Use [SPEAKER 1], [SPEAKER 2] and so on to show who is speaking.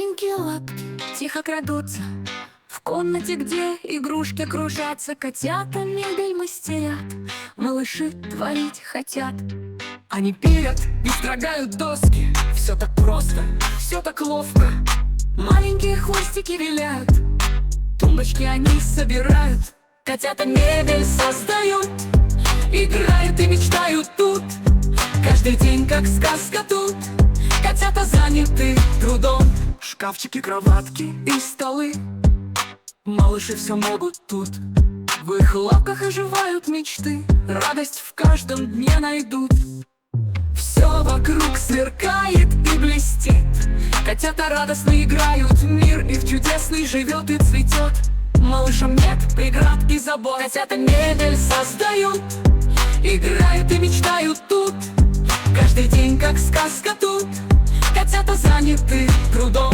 [SPEAKER 1] Маленькие лапки тихо крадутся в комнате, где игрушки кружатся. Котята мебель мастерят, малыши творить хотят.
[SPEAKER 2] Они пилят и строгают доски. Все так просто, все так ловко.
[SPEAKER 1] Маленькие хвостики виляют,
[SPEAKER 2] Тумбочки они собирают.
[SPEAKER 1] котята мебель создают.
[SPEAKER 2] Играют и мечтают тут. Каждый день как сказка тут.
[SPEAKER 1] Котята заняты
[SPEAKER 2] Трудом шкафчики, кроватки и столы. Малыши все могут тут. В их лапках оживают мечты. Радость в каждом дне найдут. Все вокруг сверкает и блестит. Котята радостно играют. Мир их чудесный живет и цветет. Малышам нет преград и забот.
[SPEAKER 1] котята мебель создают.
[SPEAKER 2] Играют и мечтают тут. Каждый день как сказка тут.
[SPEAKER 1] Котята заняты
[SPEAKER 2] Трудом